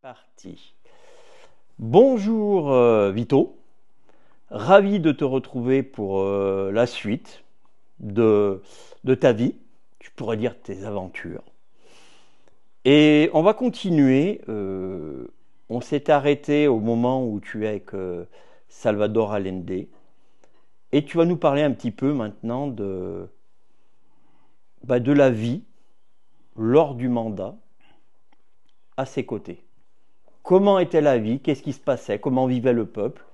Parti. Bonjour Vito, ravi de te retrouver pour la suite de ta vie, tu pourrais dire tes aventures. Et on va continuer, on s'est arrêté au moment où tu es avec Salvador Allende, et tu vas nous parler un petit peu maintenant de la vie lors du mandat à ses côtés. Comment était la vie? Qu'est-ce qui se passait? Comment vivait le peuple?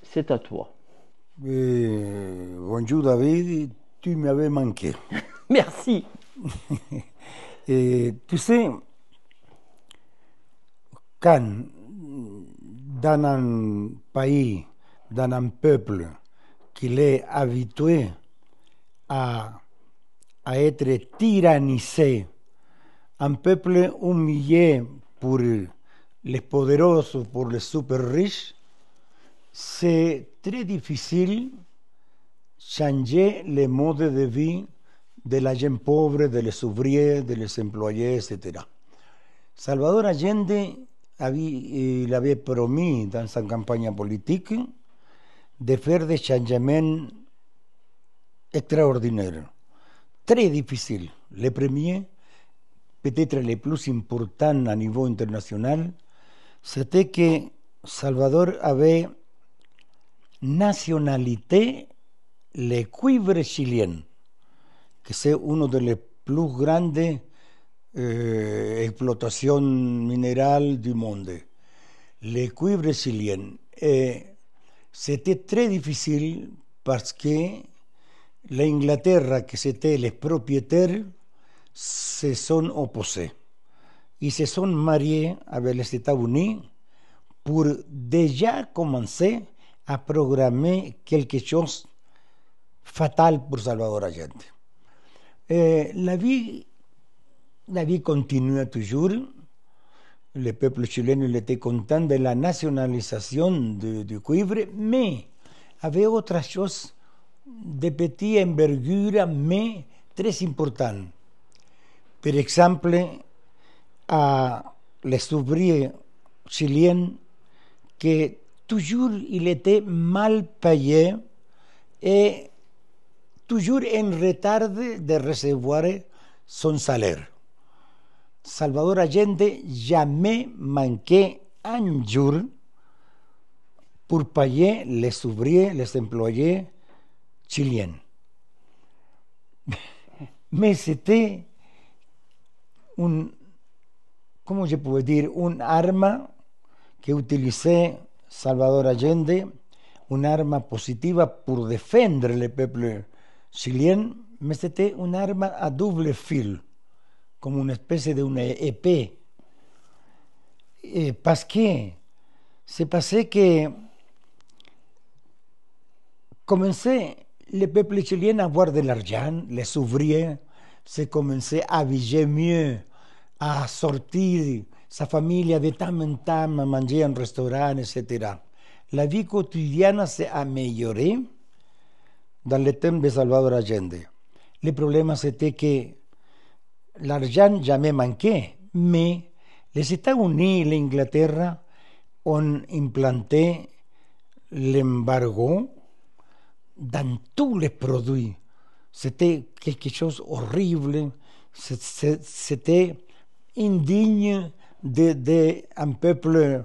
C'est à toi. Bonjour David, tu m'avais manqué. Merci. Tu sais, quand dans un pays, dans un peuple qui est habitué à, à être tyrannisé, un peuple humilié pour les poderosos, pour les super riches, c'est très difficile changer le mode de vie de la gente pauvre, de les ouvriers, de les employés, etc. Salvador Allende il avait promis dans sa campagne politique de faire des changements extraordinaires, très difficiles. Le premier, peut-être le plus important à niveau international, c'était que Salvador avait nationalité le cuivre chilien, que c'est une des plus grandes exploitations minérales du monde. Le cuivre chilien. C'était très difficile parce que l'Angleterre, que c'était les propriétaires, se sont opposés. Ils se sont mariés avec les États-Unis pour déjà commencer à programmer quelque chose fatal pour Salvador Allende. La vie continue toujours. Le peuple chilien était content de la nationalisation du cuivre, mais avait autre chose de petite envergure, mais très important. Par exemple, les ouvriers chiliens que toujours il était mal payé et toujours en retard de recevoir son salaire. Salvador Allende jamais manquait un jour pour payer les ouvriers, les employés chiliens. Mais c'était comment je pourrais dire, une arme qu'utilisait Salvador Allende, une arme positive pour défendre le peuple chilien, mais c'était une arme à double fil, comme une espèce d'une épée. Parce que c'est passé que commençait le peuple chilien à avoir de l'argent, les ouvriers se commençaient à habiller mieux, à sortir sa famille de temps en temps, à manger en restaurant, etc. La vie quotidienne s'est améliorée dans le temps de Salvador Allende. Le problème, c'était que l'argent jamais manquait, mais les États-Unis et l'Angleterre ont implanté l'embargo dans tous les produits. C'était quelque chose d'horrible, c'était indigne d'un peuple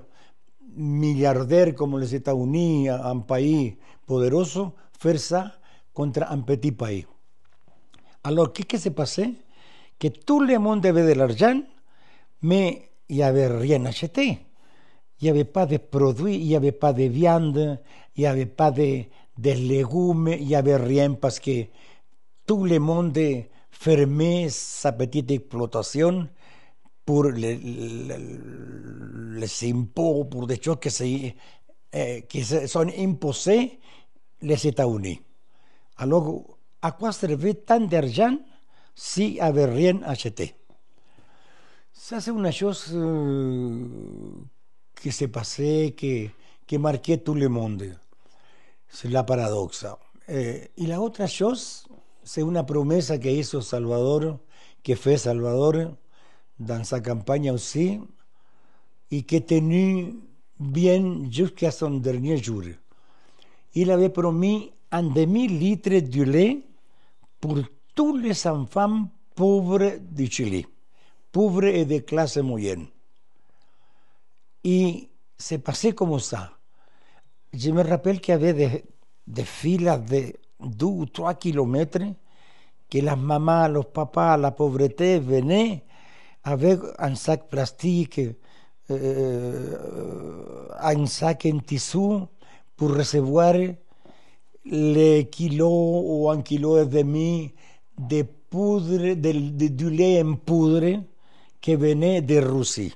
milliardaire comme les États-Unis, un pays poderoso, faire ça contre un petit pays. Alors, qu'est-ce qui s'est passé? Que tout le monde avait de l'argent, mais il n'y avait rien acheté. Il n'y avait pas de produits, il n'y avait pas de viande, il n'y avait pas de légumes, il n'y avait rien parce que tout le monde fermait sa petite exploitation pour les impôts, pour des choses qui sont imposées les États-Unis. Alors, à quoi servait tant d'argent s'il n'y avait rien acheté? Ça, c'est une chose qui s'est passée, qui marquait tout le monde. C'est la paradoxe. Et la autre chose, c'est une promesse que hizo Salvador, que fait Salvador dans sa campagne aussi, et qui est tenu bien jusqu'à son dernier jour. Il avait promis un demi-litre de lait pour tous les enfants pauvres du Chili, pauvres et de classe moyenne. Et c'est passé comme ça. Je me rappelle qu'il y avait des filas de 2 ou 3 kilomètres que las mamás, los papás, la pauvreté venaient avec un sac plastique, un sac en tissu pour recevoir les kilos ou 1,5 kilo de poudre, du lait en poudre qui venait de Russie.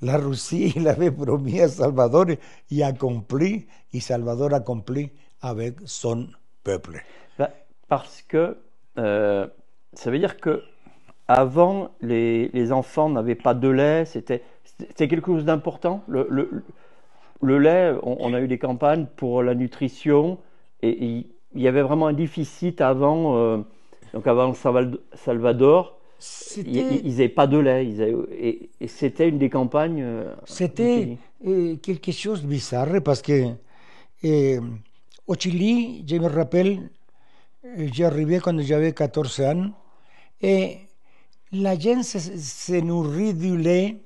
La Russie, il avait promis à Salvador et accompli, et Salvador accompli avec son peuple. Bah, parce que ça veut dire que avant les enfants n'avaient pas de lait, c'était quelque chose d'important. Le lait, on a eu des campagnes pour la nutrition et il y avait vraiment un déficit avant, donc avant Salvador. Ils n'avaient pas de lait et c'était une des campagnes. C'était quelque chose de bizarre parce que au Chili, je me rappelle, j'arrivais quand j'avais 14 ans et la gente se nourrit du lait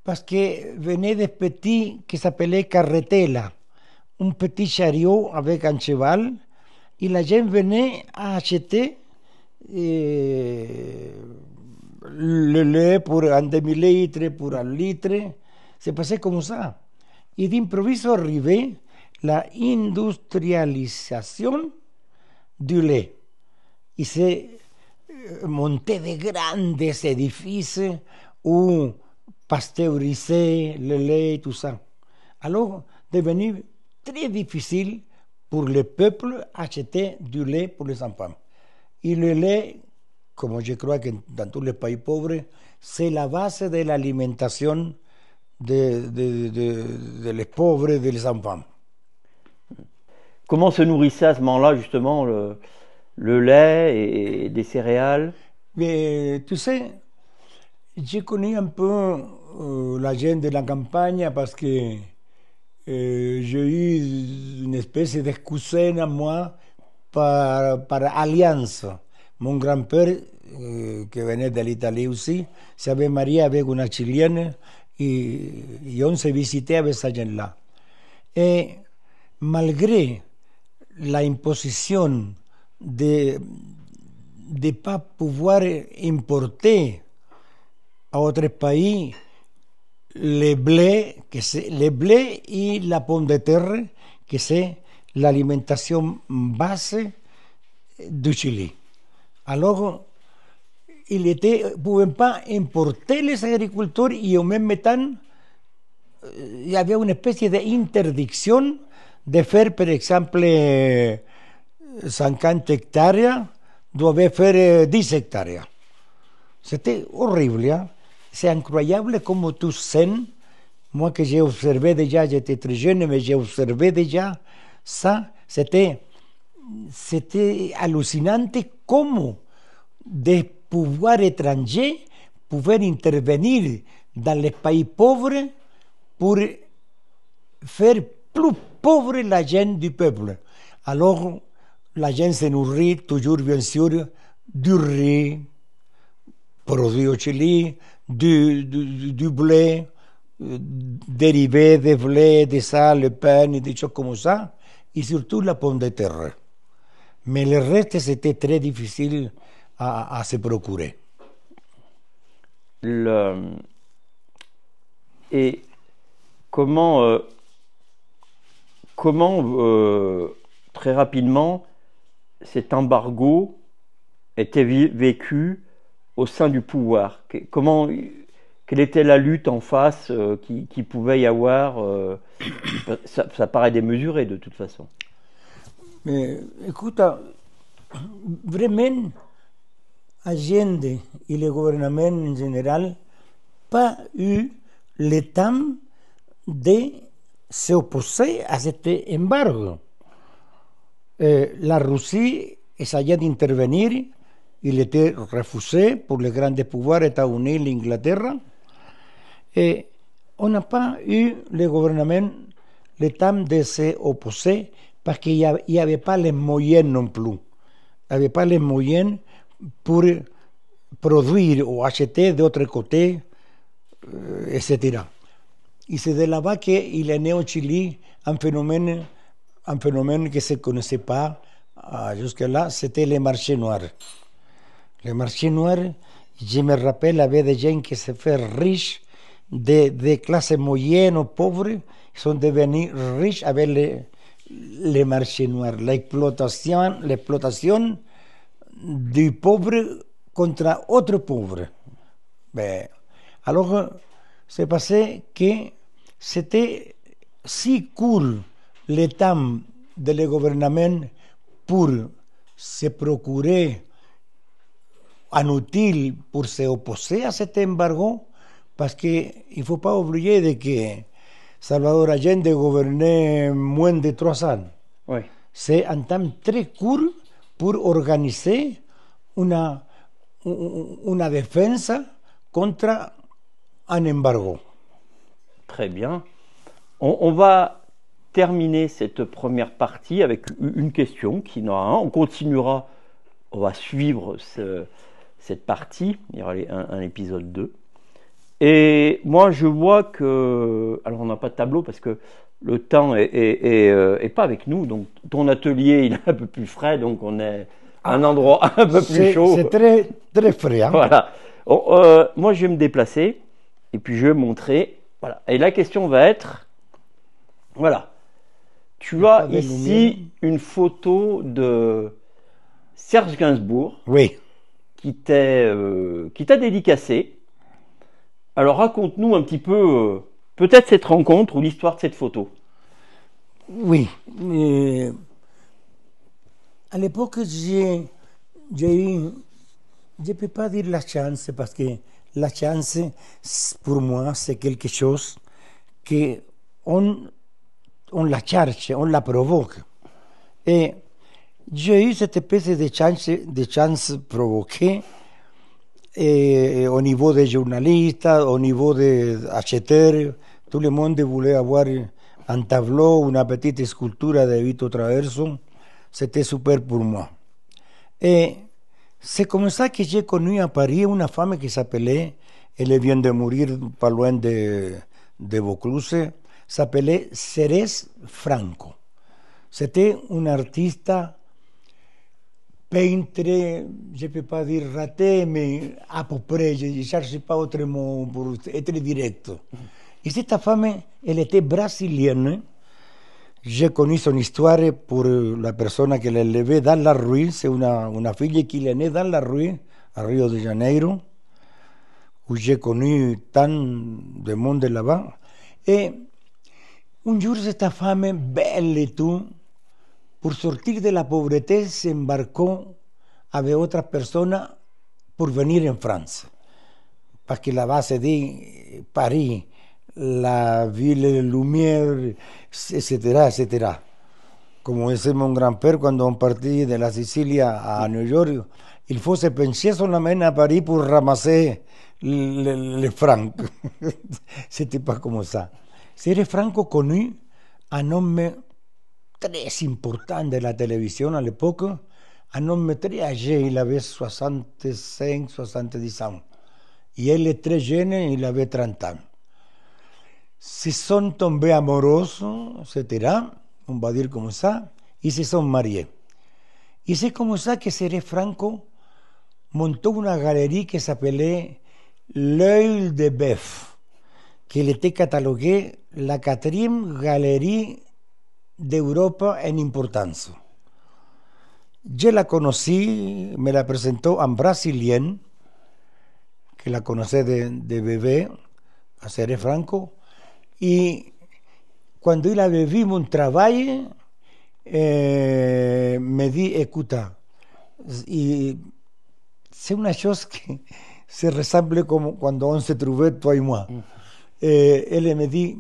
parce que venait des petits qui s'appelaient carretela, un petit chariot avec un cheval, et la gente venait à acheter le lait pour un demi-litre, pour 1 litre. C'est passé comme ça. Et d'improviso arrivait la industrialisation du lait. Et c'est monté de grandes édifices où pasteuriser le lait, tout ça. Alors, devenu très difficile pour le peuple acheter du lait pour les enfants. Et le lait, comme je crois que dans tous les pays pauvres, c'est la base de l'alimentation de les pauvres et des enfants. Comment se nourrissait à ce moment-là, justement, le lait et des céréales? Mais tu sais, j'ai connu un peu la gente de la campagne parce que j'ai eu une espèce de cousin à moi par alliance. Mon grand-père, qui venait de l'Italie aussi, s'avait marié avec une Chilienne et on se visitait avec cette gente-là. Et malgré l'imposition de ne pas pouvoir importer à autres pays le blé et la pomme de terre, que c'est l'alimentation base du Chili. Alors, il ne pouvait pas importer les agriculteurs et en même temps, il y avait une espèce d'interdiction de faire, par exemple, 50 hectares, devait faire 10 hectares. C'était horrible, hein? C'est incroyable comme tu sens, moi que j'ai observé déjà, j'étais très jeune, mais j'ai observé déjà ça, c'était hallucinant comment des pouvoirs étrangers pouvaient intervenir dans les pays pauvres pour faire plus pauvre la gente du peuple. Alors, la gente se nourrit toujours, bien sûr, du riz, produit au Chili, du blé, dérivé de blé, de ça, le pain et des choses comme ça, et surtout la pomme de terre. Mais le reste, c'était très difficile à se procurer. Et comment très rapidement cet embargo était vécu au sein du pouvoir? Quelle était la lutte en face qui pouvait y avoir? Ça paraît démesuré de toute façon. Mais écoute, vraiment, Allende et le gouvernement en général pas eu le temps de s'opposer à cet embargo. La Russie essayait d'intervenir, il était refusé pour les grands pouvoirs États-Unis et l'Angleterre. Et on n'a pas eu le gouvernement le temps de s'opposer parce qu'il n'y avait pas les moyens non plus. Il n'y avait pas les moyens pour produire ou acheter d'autre côté, etc. Et c'est de là-bas qu'il est né au Chili un phénomène que se connaissait pas jusque-là, c'était les marchés noirs. Les marchés noirs, je me rappelle, avait des gens qui se fait riches, des classes moyennes ou pauvres, sont devenus riches avec les marchés noirs. L'exploitation du pauvre contre autre pauvre. Ben, alors, c'est passé que c'était si cool le temps de le gouvernement pour se procurer un outil pour s'opposer à cet embargo, parce qu'il ne faut pas oublier de que Salvador Allende gouvernait moins de 3 ans. Oui. C'est un temps très court pour organiser una défense contre un embargo. Très bien. On va terminer cette première partie avec une question qui n'en a un. On continuera, on va suivre cette partie. Il y aura un épisode 2. Et moi, je vois que... Alors, on n'a pas de tableau parce que le temps est pas avec nous. Donc, ton atelier, il est un peu plus frais. Donc, on est à un endroit un peu plus chaud. C'est très, très frais. Hein? Voilà. Moi, je vais me déplacer et puis je vais montrer. Voilà. Et la question va être... Voilà. Tu as ici une photo de Serge Gainsbourg. Oui. Qui t'a dédicacé. Alors raconte-nous un petit peu peut-être cette rencontre ou l'histoire de cette photo. Oui. À l'époque, j'ai eu, je ne peux pas dire la chance, parce que la chance, pour moi, c'est quelque chose qu'on la cherche, on la provoque. Et j'ai eu cette espèce de chance provoquée au niveau des journalistes, au niveau des acheteurs. Tout le monde voulait avoir un tableau, une petite sculpture de Vito Traverso. C'était super pour moi. Et c'est comme ça que j'ai connu à Paris une femme qui s'appelait, elle vient de mourir pas loin de Vaucluse, s'appelait Ceres Franco. C'était une artiste peintre, je ne peux pas dire raté, mais à peu près, je ne cherche pas autre mot pour être direct. Et cette femme, elle était brésilienne. J'ai connu son histoire pour la personne qui l'élevait dans la rue. C'est une fille qui est née dans la rue, à Rio de Janeiro, où j'ai connu tant de monde là-bas. Et un jour, cette femme, belle et tout, pour sortir de la pauvreté, s'embarcó avec otras personas pour venir en France. Parce que là-bas, se dit Paris, la ville Lumière, etc., etc. Como dice mon grand-père, quand on partit de la Sicile à New York, il faut se pencher seulement à Paris pour ramasser les francs. C'était pas comme ça. C'était Franco connu, un homme très important de la télévision à l'époque, un homme très âgé, il avait 65, 70 ans. Et elle est très jeune, il avait 30 ans. Se sont tombés amoureux, etc., on va dire comme ça, et se sont mariés. Et c'est comme ça que Ceres Franco montó une galerie qui s'appelait L'Œil de Bœuf, qui était cataloguée la 4e galerie d'Europa en importancia. Yo la conocí, me la presentó a un brasileño, que la conocí de bebé, a Ceres Franco, y cuando yo la vi un trabajo, me di, escuta, y c'est una chose que se ressemble como cuando on se trouvait, toi y moi. Elle me dit,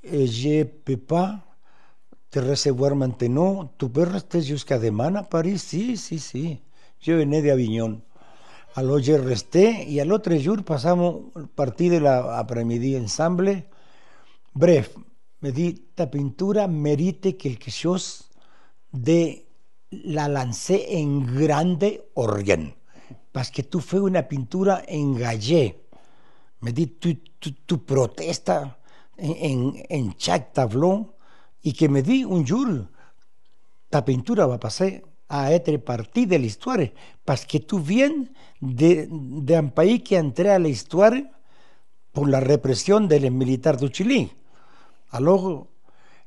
je peux pas te recevoir maintenant, tu peux rester jusqu'à demain à Paris? Sí, sí, sí. Je venais d'Avignon. Alors je resté, y al otro jour pasamos partir de l'après-midi ensemble, Bref, me dit, ta pintura mérite quelque chose de la lancer en grande organe. Parce que tu fais una pintura engagée. Me dit, tu protestas en chaque tableau. Y que me dit un jour, ta pintura va a pasar a être partie de l'histoire. Parce que tu viens d'un pays qui est entré à l'histoire pour la répression des militaires du Chili. Alors,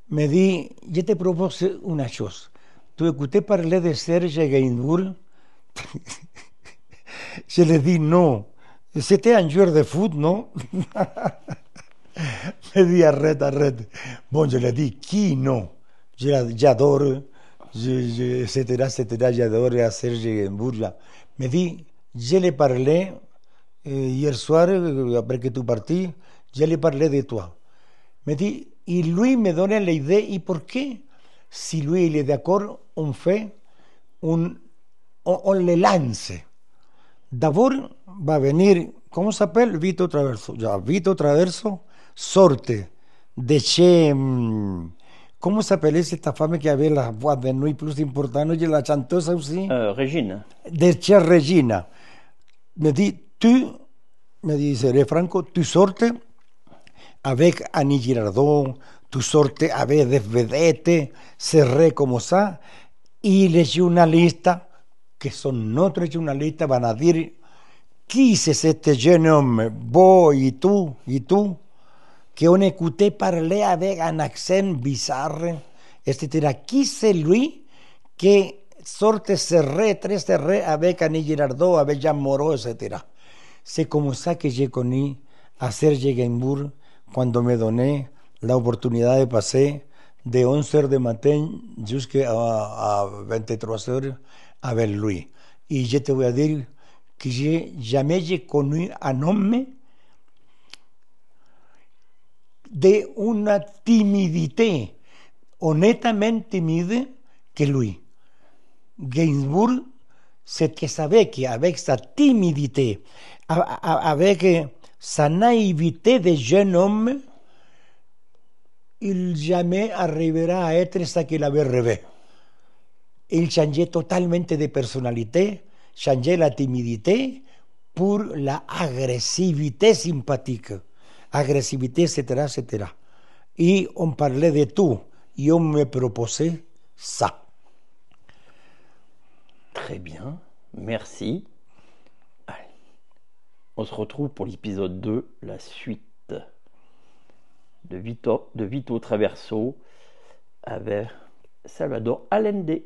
me dit, je te propose una chose. Tu écoutais parler de Serge Gainsbourg? Je lui dis non. C'était un joueur de foot, non? Me dit arrête. Bon, je lui dis qui non? J'adore, etc. J'adore à Serge Gainsbourg. Me dit, je lui parlais hier soir, après que tu partis, je lui parlais de toi. Me dit, y lui me donne l'idée, ¿y por qué? Si lui il est d'accord, on fait, on le lance. D'abord va venir, ¿cómo se llama? Vito Traverso. Ya, Vito Traverso, sorte de chez, ¿cómo se appelle esta femme qui avait la voix de nuit plus importante, et la chanteuse aussi? Régine. De chez Regina. Me dit, me dice Franco, tu sortes avec Annie Girardot, tu sortes avec des vedettes, cerré como ça, y les journalistes, que son notre journalistes, van a dire, qui c'est cet jeune homme, beau, et tout, qu'on écoutait parler avec un accent bizarre, etc. Qui c'est lui qui sorte serré, très serré, avec Annie Girardot, avec Jean Moreau, etc. C'est comme ça que j'ai connu a Serge Gainsbourg, cuando me doné la oportunidad de pasar de 11h de matin jusqu'à 23h avec lui. Et je te voy a dire que jamais j'ai connu un homme de una timidité, honnêtement timide, que lui. Gainsbourg, c'est que savait qu'avec sa timidité, avec sa naïveté de jeune homme, il jamais arrivera à être ce qu'il avait rêvé. Il changeait totalement de personnalité, changeait la timidité pour la agressivité sympathique, agressivité, etc. Et on parlait de tout, et on me proposait ça. Très bien, merci. Allez. On se retrouve pour l'épisode 2, la suite de Vito Traverso avec Salvador Allende.